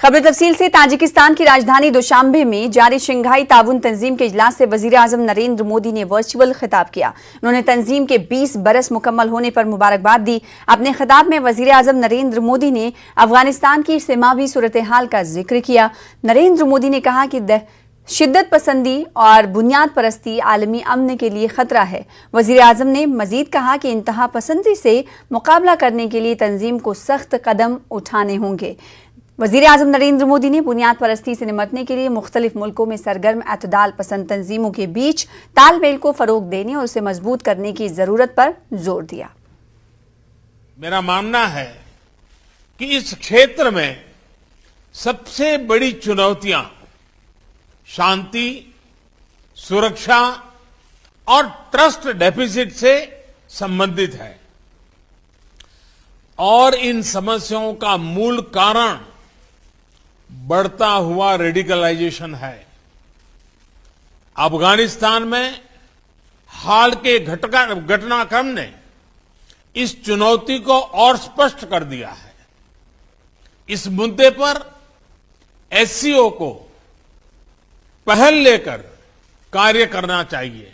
खबर तफसील से। ताजिकिस्तान की राजधानी दुशांबे में जारी शंघाई ताउन तंजीम के इजलास से वजीर आजम नरेंद्र मोदी ने वर्चुअल खिताब किया। उन्होंने तंजीम के 20 बरस मुकम्मल होने पर मुबारकबाद दी। अपने खिताब में वजीर आजम नरेंद्र मोदी ने अफगानिस्तान की समावी सूरत हाल का जिक्र किया। नरेंद्र मोदी ने कहा कि शिद्दत पसंदी और बुनियाद परस्ती आलमी अमन के लिए खतरा है। वजीर आजम ने मजीद कहा कि इंतहा पसंदी से मुकाबला करने के लिए तंजीम को सख्त कदम उठाने होंगे। वजीर आजम नरेंद्र मोदी ने बुनियाद परस्ती से निपटने के लिए मुख्तलिफ मुल्कों में सरगर्म एतदाल पसंद तंजीमों के बीच तालमेल को फरोग देने और उसे मजबूत करने की जरूरत पर जोर दिया। मेरा मानना है कि इस क्षेत्र में सबसे बड़ी चुनौतियां शांति, सुरक्षा और ट्रस्ट डेफिसिट से संबंधित है और इन समस्याओं का मूल कारण बढ़ता हुआ रेडिकलाइजेशन है। अफगानिस्तान में हाल के घटनाक्रम ने इस चुनौती को और स्पष्ट कर दिया है। इस मुद्दे पर एससीओ को पहल लेकर कार्य करना चाहिए।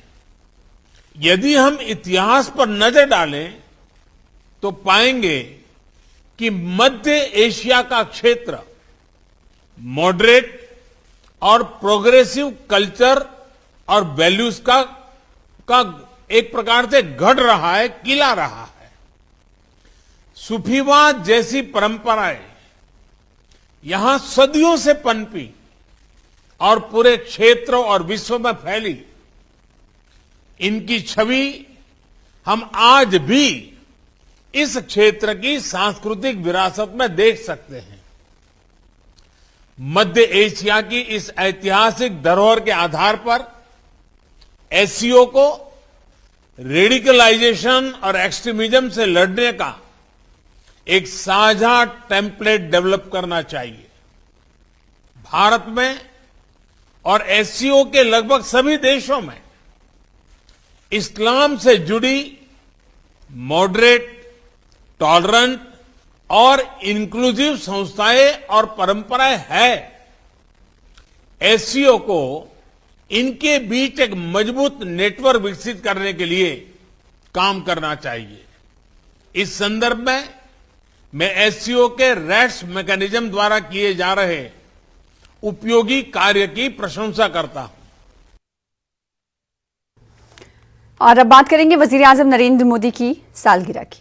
यदि हम इतिहास पर नजर डालें तो पाएंगे कि मध्य एशिया का क्षेत्र मॉडरेट और प्रोग्रेसिव कल्चर और वैल्यूज का एक प्रकार से गढ़ रहा है, किला रहा है। सूफीवाद जैसी परंपराएं यहां सदियों से पनपी और पूरे क्षेत्र और विश्व में फैली। इनकी छवि हम आज भी इस क्षेत्र की सांस्कृतिक विरासत में देख सकते हैं। मध्य एशिया की इस ऐतिहासिक धरोहर के आधार पर एससीओ को रेडिकलाइजेशन और एक्सट्रीमिज्म से लड़ने का एक साझा टेम्पलेट डेवलप करना चाहिए। भारत में और एससीओ के लगभग सभी देशों में इस्लाम से जुड़ी मॉडरेट, टॉलरेंट और इंक्लूसिव संस्थाएं और परंपराएं हैं। एससीओ को इनके बीच एक मजबूत नेटवर्क विकसित करने के लिए काम करना चाहिए। इस संदर्भ में मैं एससीओ के रैट्स मैकेनिज्म द्वारा किए जा रहे उपयोगी कार्य की प्रशंसा करता हूं। और अब बात करेंगे वजीर आजम नरेंद्र मोदी की सालगिरह की।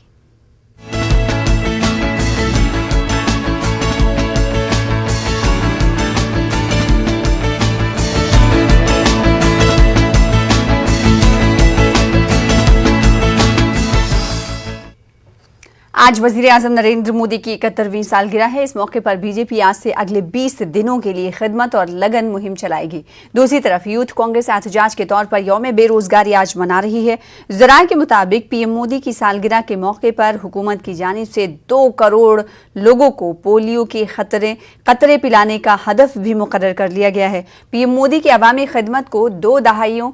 आज वजीर आजम नरेंद्र मोदी की 71वीं सालगिरह है। इस मौके पर बीजेपी आज से अगले 20 दिनों के लिए खिदमत और लगन मुहिम चलाएगी। दूसरी तरफ यूथ कांग्रेस एहतजाज के तौर पर यौम बेरोजगारी आज मना रही है। जराये के मुताबिक पीएम मोदी की सालगिरह के मौके पर हुकूमत की जानिब से 2 करोड़ लोगों को पोलियो के कतरे पिलाने का हदफ भी मुकर्रर कर लिया गया है। पीएम मोदी की अवामी खिदमत को 2 दहाइयों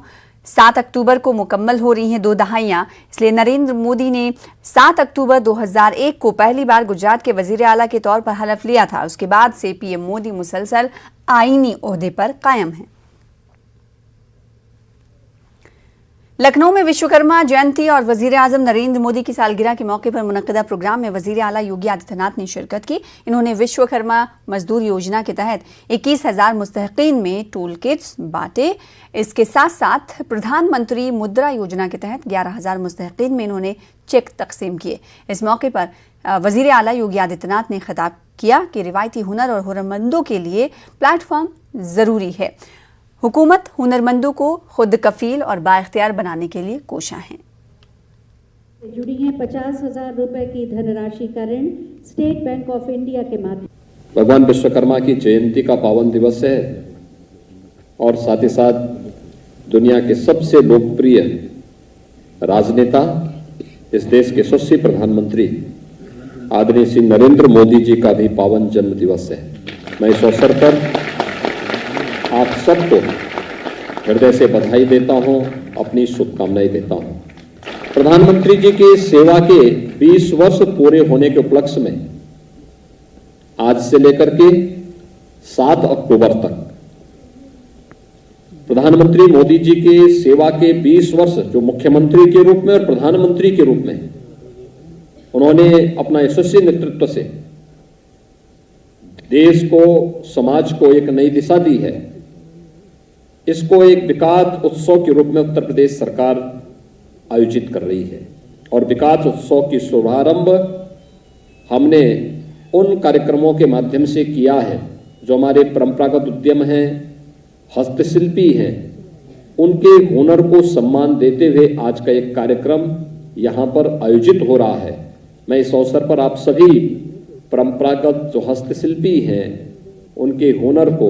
7 अक्टूबर को मुकम्मल हो रही हैं 2 दहाइयां। इसलिए नरेंद्र मोदी ने 7 अक्टूबर 2001 को पहली बार गुजरात के वजीर आला के तौर पर हलफ लिया था। उसके बाद से पीएम मोदी मुसलसल आईनी ओहदे पर कायम हैं। लखनऊ में विश्वकर्मा जयंती और वजीर आजम नरेंद्र मोदी की सालगिरह के मौके पर मुनक्किदा प्रोग्राम में वजीर आला योगी आदित्यनाथ ने शिरकत की। इन्होंने विश्वकर्मा मजदूर योजना के तहत 21,000 मुस्तहिकीन में टूल किट्स बांटे। इसके साथ साथ प्रधानमंत्री मुद्रा योजना के तहत 11,000 मुस्तहिकीन में इन्होंने चेक तकसीम किए। इस मौके पर वजीर आला योगी आदित्यनाथ ने खिताब किया कि रिवायती हुनर और हुनरमंदों के लिए प्लेटफॉर्म जरूरी है। हुकूमत हुनरमंदों को खुद कफील और बाइख्तियार बनाने के लिए कोशां है। जुड़ी हैं 50,000 रुपए की धनराशि का ऋण स्टेट बैंक ऑफ इंडिया के माध्यम। भगवान विश्वकर्मा की जयंती का पावन दिवस है और साथ ही साथ दुनिया के सबसे लोकप्रिय राजनेता, इस देश के यशस्वी प्रधानमंत्री आदरणीय श्री नरेंद्र मोदी जी का भी पावन जन्म दिवस है। मैं इस अवसर पर आप सबको हृदय से बधाई देता हूं, अपनी शुभकामनाएं देता हूं। प्रधानमंत्री जी की सेवा के 20 वर्ष पूरे होने के उपलक्ष्य में आज से लेकर के 7 अक्टूबर तक प्रधानमंत्री मोदी जी के सेवा के 20 वर्ष जो मुख्यमंत्री के रूप में और प्रधानमंत्री के रूप में उन्होंने अपना यशस्वी नेतृत्व से देश को, समाज को एक नई दिशा दी है। इसको एक विकास उत्सव के रूप में उत्तर प्रदेश सरकार आयोजित कर रही है और विकास उत्सव की शुभारंभ हमने उन कार्यक्रमों के माध्यम से किया है जो हमारे परंपरागत उद्यम हैं, हस्तशिल्पी हैं, उनके हुनर को सम्मान देते हुए आज का एक कार्यक्रम यहां पर आयोजित हो रहा है। मैं इस अवसर पर आप सभी परंपरागत जो हस्तशिल्पी हैं उनके हुनर को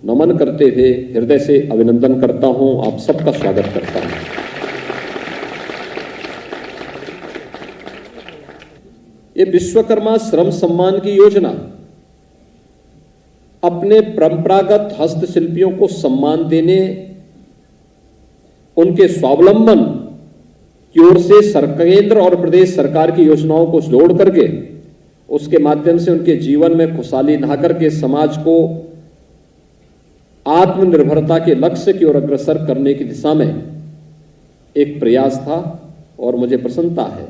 नमन करते हुए हृदय से अभिनंदन करता हूं, आप सबका स्वागत करता हूं। ये विश्वकर्मा श्रम सम्मान की योजना अपने परंपरागत हस्तशिल्पियों को सम्मान देने, उनके स्वावलंबन की ओर से केंद्र और प्रदेश सरकार की योजनाओं को जोड़ करके उसके माध्यम से उनके जीवन में खुशहाली ला करके समाज को आत्मनिर्भरता के लक्ष्य की ओर अग्रसर करने की दिशा में एक प्रयास था। और मुझे प्रसन्नता है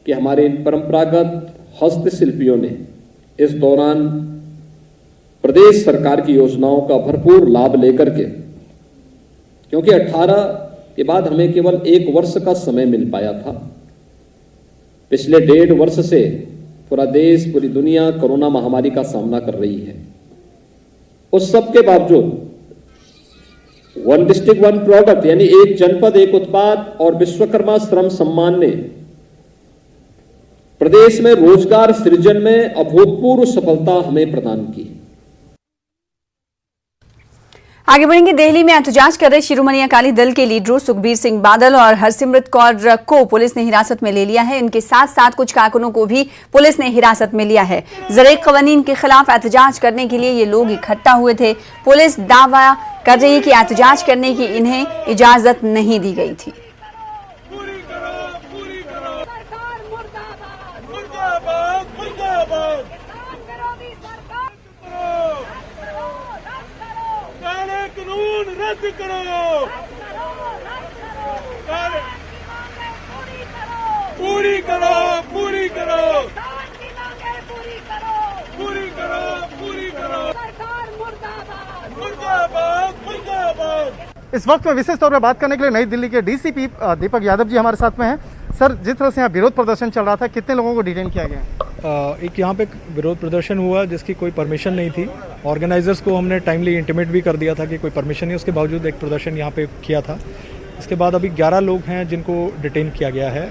कि हमारे इन परंपरागत हस्तशिल्पियों ने इस दौरान प्रदेश सरकार की योजनाओं का भरपूर लाभ लेकर के, क्योंकि 18 के बाद हमें केवल 1 वर्ष का समय मिल पाया था, पिछले 1.5 वर्ष से पूरा देश, पूरी दुनिया कोरोना महामारी का सामना कर रही है। उस सब के बावजूद वन डिस्ट्रिक्ट वन प्रोडक्ट यानी एक जनपद एक उत्पाद और विश्वकर्मा श्रम सम्मान ने प्रदेश में रोजगार सृजन में अभूतपूर्व सफलता हमें प्रदान की। आगे बढ़ेंगे। दिल्ली में एहतजाज कर रहे शिरोमणि अकाली दल के लीडरों सुखबीर सिंह बादल और हरसिमरत कौर को पुलिस ने हिरासत में ले लिया है। इनके साथ साथ कुछ कारकुनों को भी पुलिस ने हिरासत में लिया है। ज़राए क़वानीन के खिलाफ एहतजाज करने के लिए ये लोग इकट्ठा हुए थे। पुलिस दावा कर रही है कि एहतजाज करने की इन्हें इजाजत नहीं दी गई थी। रद्द करो, पूरी करो, पूरी करो, पूरी करो, पूरी करो, मुर्दाबाद, मुर्दाबाद। इस वक्त में विशेष तौर पर बात करने के लिए नई दिल्ली के डीसीपी दीपक यादव जी हमारे साथ में हैं। सर, जिस तरह से यहाँ विरोध प्रदर्शन चल रहा था, कितने लोगों को डिटेन किया गया? एक यहाँ पे विरोध प्रदर्शन हुआ जिसकी कोई परमिशन नहीं थी। ऑर्गेनाइजर्स को हमने टाइमली इंटीमेट भी कर दिया था कि कोई परमिशन नहीं, उसके बावजूद एक प्रदर्शन यहाँ पे किया था। इसके बाद अभी 11 लोग हैं जिनको डिटेन किया गया है।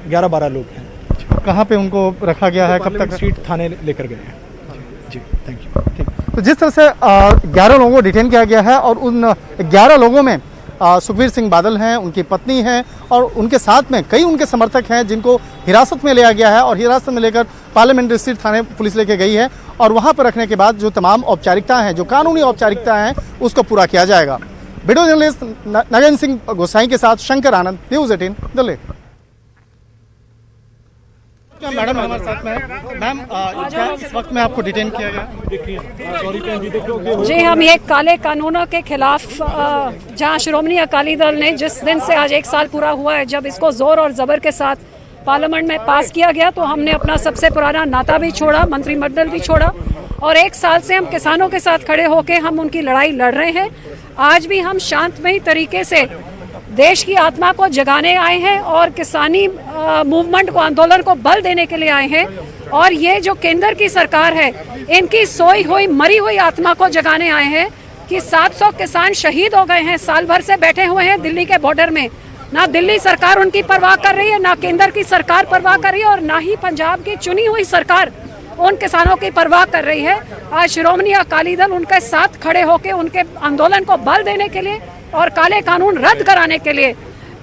11-12 लोग हैं। कहाँ पे उनको रखा गया है, कब तक? स्ट्रीट थाने लेकर गए हैं। जी, थैंक यू। ठीक, तो जिस तरह से 11 लोगों को डिटेन किया गया है और उन 11 लोगों में सुखबीर सिंह बादल हैं, उनकी पत्नी हैं और उनके साथ में कई उनके समर्थक हैं जिनको हिरासत में लिया गया है और हिरासत में लेकर पार्लियामेंट स्ट्रीट थाने पुलिस लेके गई है और वहां पर रखने के बाद जो तमाम औपचारिकताएं हैं, जो कानूनी औपचारिकताएं हैं, उसको पूरा किया जाएगा। वीडियो जर्नलिस्ट नगेंद्र सिंह गोसाई के साथ शंकर आनंद, न्यूज़ 18 दिल्ली। मैडम हमारे साथ में है। मैम, क्या इस वक्त में आपको डिटेन किया गया? जी, हम ये काले कानूनों के खिलाफ जहां श्रोमणी अकाली दल ने जिस दिन से आज 1 साल पूरा हुआ है जब इसको जोर और जबर के साथ पार्लियामेंट में पास किया गया, तो हमने अपना सबसे पुराना नाता भी छोड़ा, मंत्रिमंडल भी छोड़ा और 1 साल से हम किसानों के साथ खड़े होकर हम उनकी लड़ाई लड़ रहे हैं। आज भी हम शांतमयी तरीके से देश की आत्मा को जगाने आए हैं और किसानी मूवमेंट को, आंदोलन को बल देने के लिए आए हैं। और ये जो केंद्र की सरकार है, इनकी सोई हुई मरी हुई आत्मा को जगाने आए हैं कि 700 किसान शहीद हो गए हैं, साल भर से बैठे हुए हैं दिल्ली के बॉर्डर में। ना दिल्ली सरकार उनकी परवाह कर रही है, ना केंद्र की सरकार परवाह कर रही है और ना ही पंजाब की चुनी हुई सरकार उन किसानों की परवाह कर रही है। आज श्रोमणी अकाली दल उनके साथ खड़े होकर उनके आंदोलन को बल देने के लिए और काले कानून रद्द कराने के लिए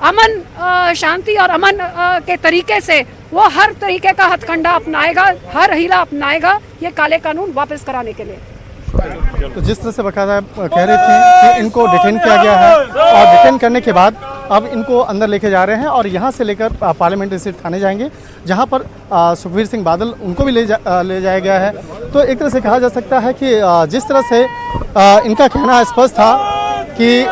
अमन, शांति और अमन के तरीके से वो हर तरीके का हथकंडा अपनाएगा, हर हीला अपनाएगा ये काले कानून वापस कराने के लिए। तो जिस तरह से बकायदा कह रहे थे कि इनको डिटेन किया गया है और डिटेन करने के बाद अब इनको अंदर लेके जा रहे हैं और यहाँ से लेकर पार्लियामेंट्री सीट थाने जाएंगे, जहाँ पर सुखबीर सिंह बादल उनको भी ले जाया गया है। तो एक तरह से कहा जा सकता है कि जिस तरह से इनका कहना स्पष्ट था कि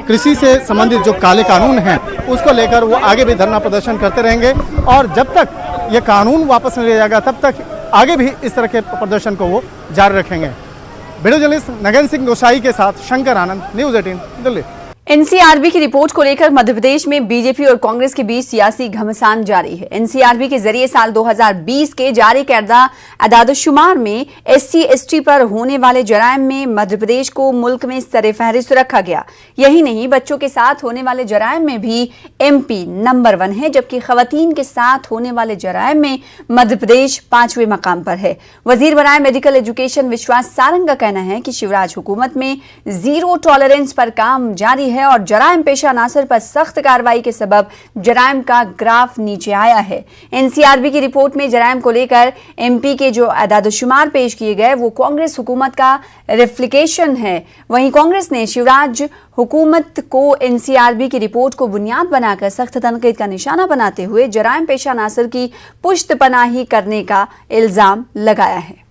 कृषि से संबंधित जो काले कानून हैं उसको लेकर वो आगे भी धरना प्रदर्शन करते रहेंगे और जब तक ये कानून वापस नहीं लिया जाएगा तब तक आगे भी इस तरह के प्रदर्शन को वो जारी रखेंगे। वीडियो जर्नलिस्ट नगेंद्र सिंह गोसाई के साथ शंकर आनंद, न्यूज़ 18 दिल्ली। एनसीआरबी की रिपोर्ट को लेकर मध्य प्रदेश में बीजेपी और कांग्रेस के बीच सियासी घमासान जारी है। एनसीआरबी के जरिए साल 2020 के जारी करदा अदादशुमार में SC/ST पर होने वाले जराइम में मध्य प्रदेश को मुल्क में सर-ए-फहरिस्त रखा गया। यही नहीं, बच्चों के साथ होने वाले जराइम में भी MP नंबर 1 है, जबकि खवातीन के साथ होने वाले जराइम में मध्य प्रदेश 5वें मकाम पर है। वजीर बराए मेडिकल एजुकेशन विश्वास सारंग का कहना है कि शिवराज हुकूमत में जीरो टॉलरेंस पर काम जारी है और जराइम पेशा अनासर पर सख्त कार्रवाई के सबब जराइम का ग्राफ नीचे आया है। एनसीआरबी की रिपोर्ट में जराइम को लेकर MP के जो अदादशुमार पेश किए गए वो कांग्रेस हुकूमत का रिफ्लिकेशन है। वहीं कांग्रेस ने शिवराज हुकूमत को एनसीआरबी की रिपोर्ट को बुनियाद बनाकर सख्त तनकीद का निशाना बनाते हुए जराइम पेशा अनासर की पुश्तपनाही करने का इल्जाम लगाया है।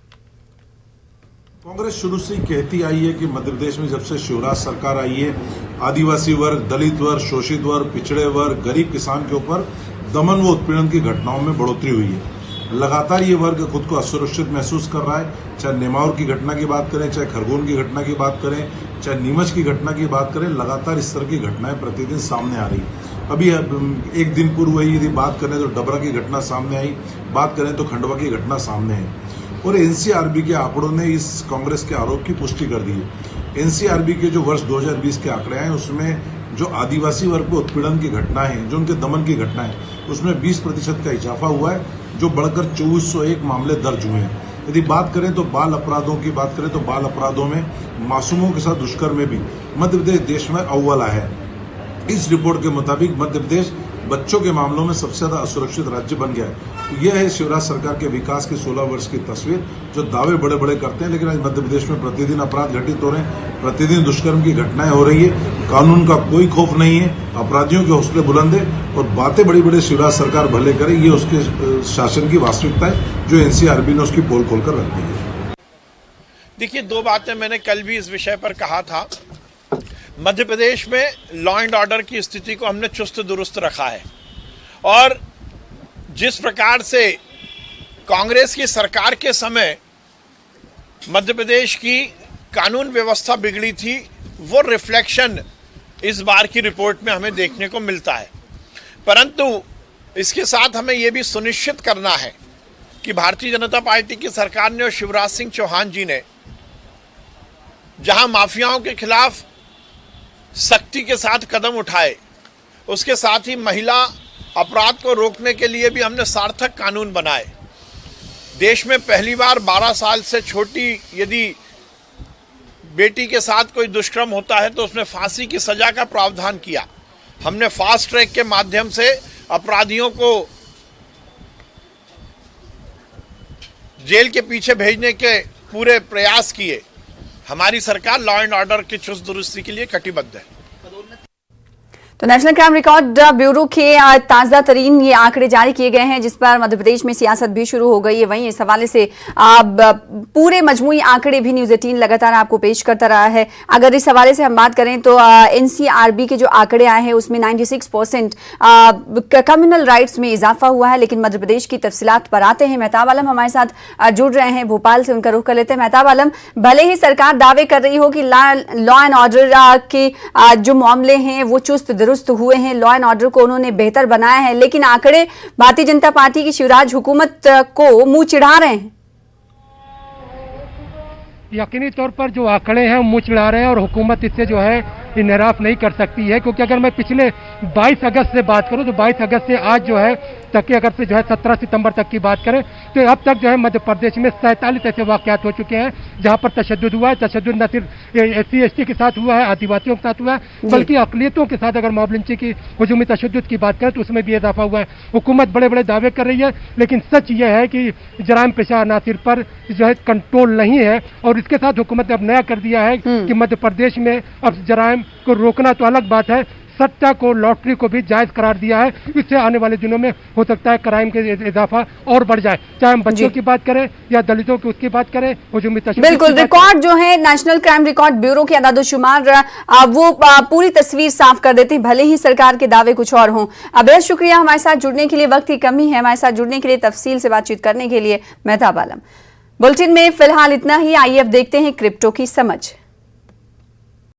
कांग्रेस शुरू से ही कहती आई है कि मध्य प्रदेश में जब से शिवराज सरकार आई है आदिवासी वर्ग, दलित वर्ग, शोषित वर्ग, पिछड़े वर्ग, गरीब किसान के ऊपर दमन व उत्पीड़न की घटनाओं में बढ़ोतरी हुई है। लगातार ये वर्ग खुद को असुरक्षित महसूस कर रहा है। चाहे नेमावर की घटना की बात करें, चाहे खरगोन की घटना की बात करें, चाहे नीमच की घटना की बात करें, लगातार इस तरह की घटनाएं प्रतिदिन सामने आ रही। अभी एक दिन पूर्व यदि बात करें तो डबरा की घटना सामने आई, बात करें तो खंडवा की घटना सामने है और एनसीआरबी के आंकड़ों ने इस कांग्रेस के आरोप की पुष्टि कर दी है। एनसीआरबी के जो वर्ष 2020 के आंकड़े हैं उसमें जो आदिवासी वर्ग पर उत्पीड़न की घटना है, जो उनके दमन की घटना है, उसमें 20% का इजाफा हुआ है, जो बढ़कर 2401 मामले दर्ज हुए हैं। यदि बात करें तो बाल अपराधों की बात करें तो बाल अपराधों में मासूमों के साथ दुष्कर्म में भी मध्य प्रदेश देश में अव्वल है। इस रिपोर्ट के मुताबिक मध्य प्रदेश बच्चों के मामलों में सबसे ज्यादा असुरक्षित राज्य बन गया है। तो यह है शिवराज सरकार के विकास की 16 वर्ष की तस्वीर, जो दावे बड़े बड़े करते हैं, लेकिन आज मध्य प्रदेश में प्रतिदिन अपराध घटित हो रहे हैं, प्रतिदिन दुष्कर्म की घटनाएं हो रही है, कानून का कोई खौफ नहीं है, अपराधियों के हौसले बुलंद है और बातें बड़ी बड़ी शिवराज सरकार भले करे, ये उसके शासन की वास्तविकता है जो एनसीआरबी ने उसकी पोल खोलकर रख दी है। देखिए, दो बातें मैंने कल भी इस विषय पर कहा था। मध्य प्रदेश में लॉ एंड ऑर्डर की स्थिति को हमने चुस्त दुरुस्त रखा है और जिस प्रकार से कांग्रेस की सरकार के समय मध्य प्रदेश की कानून व्यवस्था बिगड़ी थी, वो रिफ्लेक्शन इस बार की रिपोर्ट में हमें देखने को मिलता है। परंतु इसके साथ हमें यह भी सुनिश्चित करना है कि भारतीय जनता पार्टी की सरकार ने और शिवराज सिंह चौहान जी ने जहां माफियाओं के खिलाफ सख्ती के साथ कदम उठाए, उसके साथ ही महिला अपराध को रोकने के लिए भी हमने सार्थक कानून बनाए। देश में पहली बार 12 साल से छोटी यदि बेटी के साथ कोई दुष्कर्म होता है तो उसमें फांसी की सजा का प्रावधान किया। हमने फास्ट ट्रैक के माध्यम से अपराधियों को जेल के पीछे भेजने के पूरे प्रयास किए। हमारी सरकार लॉ एंड ऑर्डर की चुस्त दुरुस्ती के लिए कटिबद्ध है। तो नेशनल क्राइम रिकॉर्ड ब्यूरो के ताज़ा तरीन ये आंकड़े जारी किए गए हैं, जिस पर मध्य प्रदेश में सियासत भी शुरू हो गई है। वहीं इस हवाले से पूरे मजमूई आंकड़े भी न्यूज़ 18 लगातार आपको पेश करता रहा है। अगर इस हवाले से हम बात करें तो एनसीआरबी के जो आंकड़े आए हैं उसमें 96% कम्युनल राइट्स में इजाफा हुआ है। लेकिन मध्य प्रदेश की तफसीलात पर आते हैं। मेहताब आलम हमारे साथ जुड़ रहे हैं भोपाल से, उनका रुख कर लेते हैं। मेहताब आलम, भले ही सरकार दावे कर रही हो कि लॉ एंड ऑर्डर के जो मामले हैं वो चुस्त दुरुस्त हुए हैं, लॉ एंड ऑर्डर को उन्होंने बेहतर बनाया है, लेकिन आंकड़े भारतीय जनता पार्टी की शिवराज हुकूमत को मुंह चिढ़ा रहे हैं। यकीनी तौर पर जो आंकड़े हैं मुंह चिढ़ा रहे हैं और हुकूमत इससे जो है इनराफ नहीं कर सकती है, क्योंकि अगर मैं पिछले 22 अगस्त से बात करूं तो 22 अगस्त से आज जो है तक की, अगर से जो है 17 सितंबर तक की बात करें तो अब तक जो है मध्य प्रदेश में 47 ऐसे वाकयात हो चुके हैं जहां पर तशद्दुद हुआ है। तशद्दुद न सिर्फ SC/ST के साथ हुआ है, आदिवासियों के साथ हुआ है, बल्कि अकलियतों के साथ अगर मॉब लिंचिंग की हुजूमी तशद्दुद की बात करें तो उसमें भी इजाफा हुआ है। हुकूमत बड़े बड़े दावे कर रही है, लेकिन सच यह है कि जराइम पेशा अनासिर पर जो है कंट्रोल नहीं है। और इसके साथ हुकूमत ने अब नया कर दिया है कि मध्य प्रदेश में अब जराइम को रोकना तो अलग बात है, सट्टा को, लॉटरी को भी जायज करार दिया है। इससे आने वाले दिनों में हो सकता है क्राइम के इजाफा और बढ़ जाए, चाहे हम बच्चों की बात करें या दलितों की उसकी बात करें, हुजूमी तशद्दुद बिल्कुल। रिकॉर्ड जो है नेशनल क्राइम रिकॉर्ड ब्यूरो की अदाद-ओ-शुमार वो पूरी तस्वीर साफ कर देती, भले ही सरकार के दावे कुछ और हों। बेहद शुक्रिया हमारे साथ जुड़ने के लिए, वक्त की कमी है, हमारे साथ जुड़ने के लिए, तफसील से बातचीत करने के लिए मेहताब आलम। बुलेटिन में फिलहाल इतना ही। आइए अब देखते हैं क्रिप्टो की समझ।